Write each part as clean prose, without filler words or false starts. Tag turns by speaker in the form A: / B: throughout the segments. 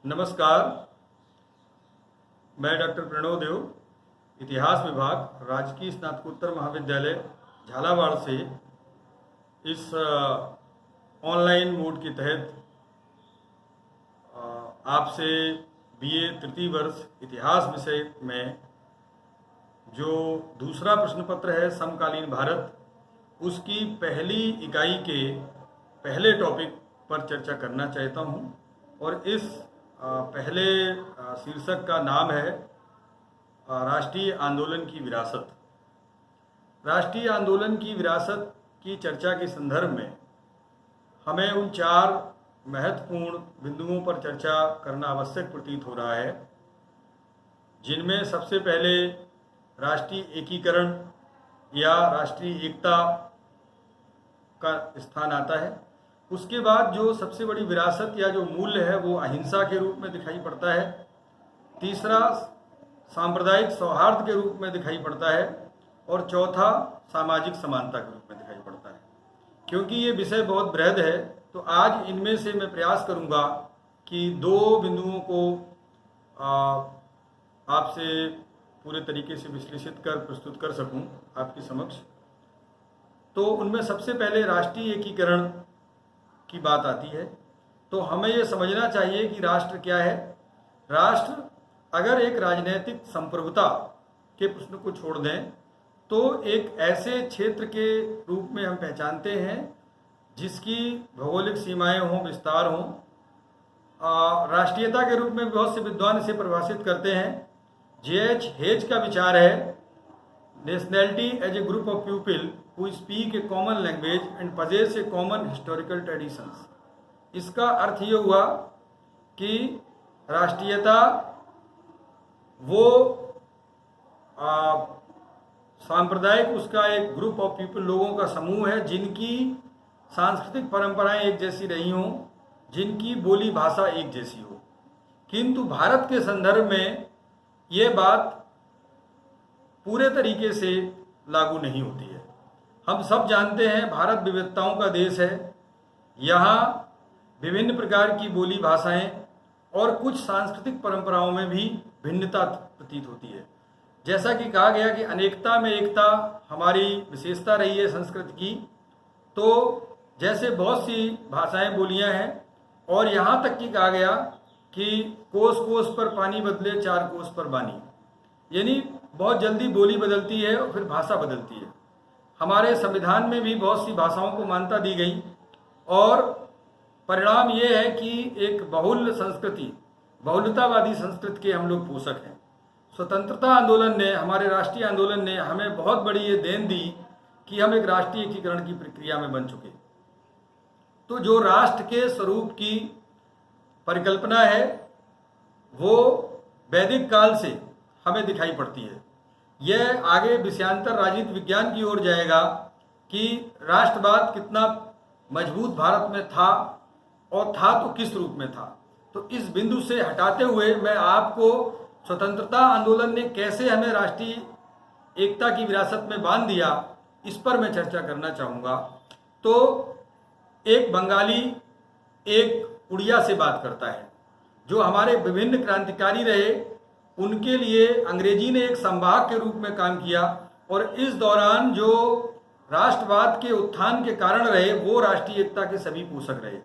A: नमस्कार, मैं डॉक्टर प्रणव देव, इतिहास विभाग, राजकीय स्नातकोत्तर महाविद्यालय झालावाड़ से इस ऑनलाइन मोड के तहत आपसे बीए तृतीय वर्ष इतिहास विषय में जो दूसरा प्रश्न पत्र है समकालीन भारत, उसकी पहली इकाई के पहले टॉपिक पर चर्चा करना चाहता हूं। और इस पहले शीर्षक का नाम है राष्ट्रीय आंदोलन की विरासत। राष्ट्रीय आंदोलन की विरासत की चर्चा के संदर्भ में हमें उन चार महत्वपूर्ण बिंदुओं पर चर्चा करना आवश्यक प्रतीत हो रहा है, जिनमें सबसे पहले राष्ट्रीय एकीकरण या राष्ट्रीय एकता का स्थान आता है। उसके बाद जो सबसे बड़ी विरासत या जो मूल्य है वो अहिंसा के रूप में दिखाई पड़ता है। तीसरा सांप्रदायिक सौहार्द के रूप में दिखाई पड़ता है और चौथा सामाजिक समानता के रूप में दिखाई पड़ता है। क्योंकि ये विषय बहुत बृहद है, तो आज इनमें से मैं प्रयास करूंगा कि दो बिंदुओं को आपसे पूरे तरीके से विश्लेषित कर प्रस्तुत कर सकूं आपके समक्ष। तो उनमें सबसे पहले राष्ट्रीय एकीकरण की बात आती है। तो हमें ये समझना चाहिए कि राष्ट्र क्या है। राष्ट्र अगर एक राजनीतिक संप्रभुता के प्रश्न को छोड़ दें तो एक ऐसे क्षेत्र के रूप में हम पहचानते हैं जिसकी भौगोलिक सीमाएं हों, विस्तार हों। राष्ट्रीयता के रूप में बहुत से विद्वान इसे परिभाषित करते हैं। J.H. हेज का विचार है nationality as a group of people who speak a common language and possess a common historical traditions। इसका अर्थ ये हुआ कि राष्ट्रीयता वो सांप्रदायिक उसका एक ग्रुप ऑफ पीपल, लोगों का समूह है जिनकी सांस्कृतिक परंपराएं एक जैसी रही हों, जिनकी बोली भाषा एक जैसी हो। किंतु भारत के संदर्भ में ये बात पूरे तरीके से लागू नहीं होती है। हम सब जानते हैं भारत विविधताओं का देश है। यहाँ विभिन्न प्रकार की बोली भाषाएं और कुछ सांस्कृतिक परंपराओं में भी भिन्नता प्रतीत होती है। जैसा कि कहा गया कि अनेकता में एकता हमारी विशेषता रही है संस्कृत की। तो जैसे बहुत सी भाषाएं, बोलियां हैं, और यहाँ तक कि कहा गया कि कोस कोस पर पानी बदले, चार कोस पर बानी, यानी बहुत जल्दी बोली बदलती है और फिर भाषा बदलती है। हमारे संविधान में भी बहुत सी भाषाओं को मान्यता दी गई और परिणाम ये है कि एक बहुल संस्कृति, बहुलतावादी संस्कृति के हम लोग पोषक हैं। स्वतंत्रता आंदोलन ने, हमारे राष्ट्रीय आंदोलन ने हमें बहुत बड़ी ये देन दी कि हम एक राष्ट्रीय एकीकरण की प्रक्रिया में बन चुके। तो जो राष्ट्र के स्वरूप की परिकल्पना है वो वैदिक काल से हमें दिखाई पड़ती है। यह आगे विषयांतर राजनीति विज्ञान की ओर जाएगा कि राष्ट्रवाद कितना मजबूत भारत में था और था तो किस रूप में था। तो इस बिंदु से हटाते हुए मैं आपको स्वतंत्रता आंदोलन ने कैसे हमें राष्ट्रीय एकता की विरासत में बांध दिया, इस पर मैं चर्चा करना चाहूँगा। तो एक बंगाली एक उड़िया से बात करता है, जो हमारे विभिन्न क्रांतिकारी रहे, उनके लिए अंग्रेजी ने एक संवाहक के रूप में काम किया और इस दौरान जो राष्ट्रवाद के उत्थान के कारण रहे वो राष्ट्रीय एकता के सभी पोषक रहे।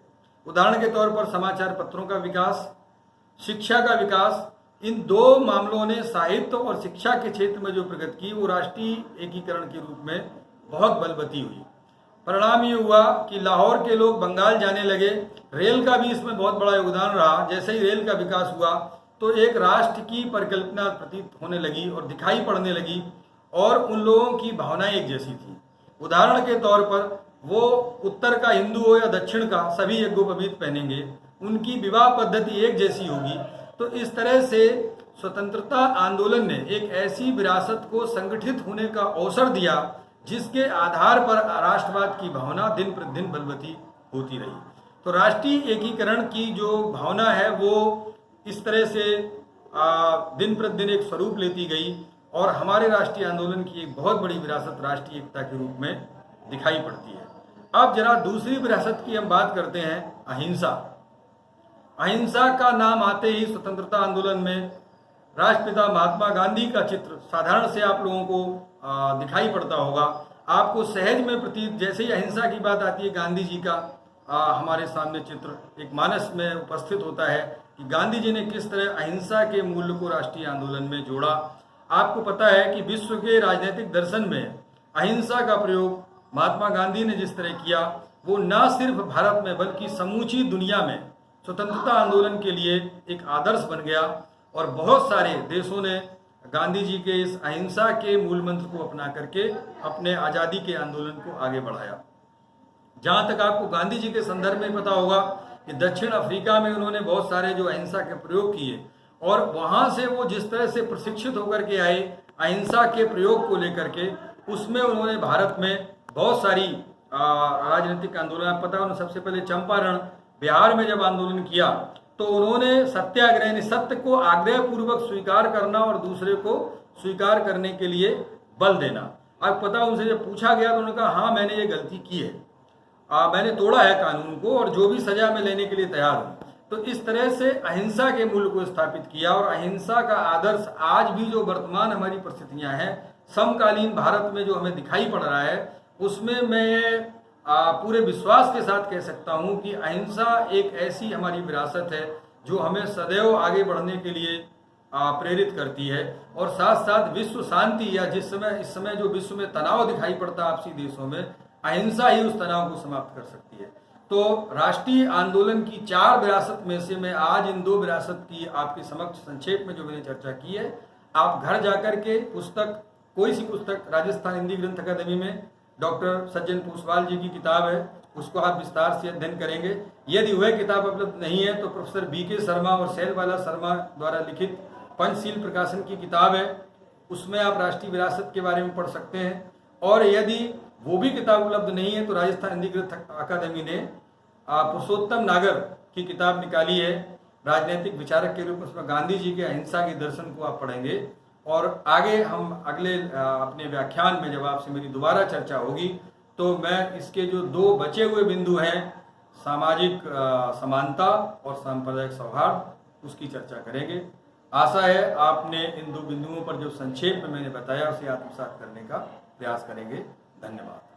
A: उदाहरण के तौर पर समाचार पत्रों का विकास, शिक्षा का विकास, इन दो मामलों ने साहित्य और शिक्षा के क्षेत्र में जो प्रगति की वो राष्ट्रीय एकीकरण के रूप में बहुत बलवती हुई। परिणाम ये हुआ कि लाहौर के लोग बंगाल जाने लगे। रेल का भी इसमें बहुत बड़ा योगदान रहा। जैसे ही रेल का विकास हुआ तो एक राष्ट्र की परिकल्पना प्रतीत होने लगी और दिखाई पड़ने लगी और उन लोगों की भावनाएं एक जैसी थी। उदाहरण के तौर पर वो उत्तर का हिंदू हो या दक्षिण का, सभी यज्ञोपवीत पहनेंगे, उनकी विवाह पद्धति एक जैसी होगी। तो इस तरह से स्वतंत्रता आंदोलन ने एक ऐसी विरासत को संगठित होने का अवसर दिया जिसके आधार पर राष्ट्रवाद की भावना दिन प्रतिदिन बलवती होती रही। तो राष्ट्रीय एकीकरण की जो भावना है वो इस तरह से दिन प्रतिदिन एक स्वरूप लेती गई और हमारे राष्ट्रीय आंदोलन की एक बहुत बड़ी विरासत राष्ट्रीय एकता के रूप में दिखाई पड़ती है। अब जरा दूसरी विरासत की हम बात करते हैं, अहिंसा। अहिंसा का नाम आते ही स्वतंत्रता आंदोलन में राष्ट्रपिता महात्मा गांधी का चित्र साधारण से आप लोगों को दिखाई पड़ता होगा। आपको सहज में प्रतीत, जैसे ही अहिंसा की बात आती है, गांधी जी का हमारे सामने चित्र एक मानस में उपस्थित होता है कि गांधी जी ने किस तरह अहिंसा के मूल्य को राष्ट्रीय आंदोलन में जोड़ा। आपको पता है कि विश्व के राजनीतिक दर्शन में अहिंसा का प्रयोग महात्मा गांधी ने जिस तरह किया, वो न सिर्फ भारत में बल्कि समूची दुनिया में स्वतंत्रता आंदोलन के लिए एक आदर्श बन गया और बहुत सारे देशों ने गांधी जी के इस अहिंसा के मूल मंत्र को अपना करके अपने आज़ादी के आंदोलन को आगे बढ़ाया। जहाँ तक आपको गांधी जी के संदर्भ में पता होगा कि दक्षिण अफ्रीका में उन्होंने बहुत सारे जो अहिंसा के प्रयोग किए और वहाँ से वो जिस तरह से प्रशिक्षित होकर के आए अहिंसा के प्रयोग को लेकर के, उसमें उन्होंने भारत में बहुत सारी राजनीतिक आंदोलन, पता है उन्होंने सबसे पहले चंपारण बिहार में जब आंदोलन किया तो उन्होंने सत्याग्रह, सत्य को आग्रह पूर्वक स्वीकार करना और दूसरे को स्वीकार करने के लिए बल देना। अब पता, उनसे जब पूछा गया तो उन्होंने कहा हाँ मैंने ये गलती की है, मैंने तोड़ा है कानून को और जो भी सजा मैं लेने के लिए तैयार हूँ। तो इस तरह से अहिंसा के मूल्य को स्थापित किया और अहिंसा का आदर्श आज भी जो वर्तमान हमारी परिस्थितियां हैं, समकालीन भारत में जो हमें दिखाई पड़ रहा है, उसमें मैं पूरे विश्वास के साथ कह सकता हूं कि अहिंसा एक ऐसी हमारी विरासत है जो हमें सदैव आगे बढ़ने के लिए प्रेरित करती है और साथ साथ विश्व शांति, या इस समय जो विश्व में तनाव दिखाई पड़ता है आपसी देशों में, अहिंसा ही उस तनाव को समाप्त कर सकती है। तो राष्ट्रीय आंदोलन की 4 विरासत में से मैं आज इन 2 विरासत की आपके समक्ष संक्षेप में जो मैंने चर्चा की है, आप घर जाकर के पुस्तक, कोई सी पुस्तक, राजस्थान हिंदी ग्रंथ अकादमी में डॉक्टर सज्जन पूसवाल जी की किताब है, उसको आप विस्तार से अध्ययन करेंगे। यदि वह किताब उपलब्ध नहीं है तो प्रोफेसर BK शर्मा और शैलबाला शर्मा द्वारा लिखित पंचशील प्रकाशन की किताब है, उसमें आप राष्ट्रीय विरासत के बारे में पढ़ सकते हैं। और यदि वो भी किताब उपलब्ध नहीं है तो राजस्थान हिंदी ग्रंथ अकादमी ने पुरुषोत्तम नागर की किताब निकाली है राजनीतिक विचारक के रूप में, उसमें गांधी जी के अहिंसा के दर्शन को आप पढ़ेंगे। और आगे हम अगले अपने व्याख्यान में जब आपसे मेरी दोबारा चर्चा होगी तो मैं इसके जो 2 बचे हुए बिंदु हैं, सामाजिक समानता और सांप्रदायिक सौहार्द, उसकी चर्चा करेंगे। आशा है आपने इन 2 बिंदुओं पर जो संक्षेप में मैंने बताया उसे आत्मसात करने का प्रयास करेंगे। धन्यवाद।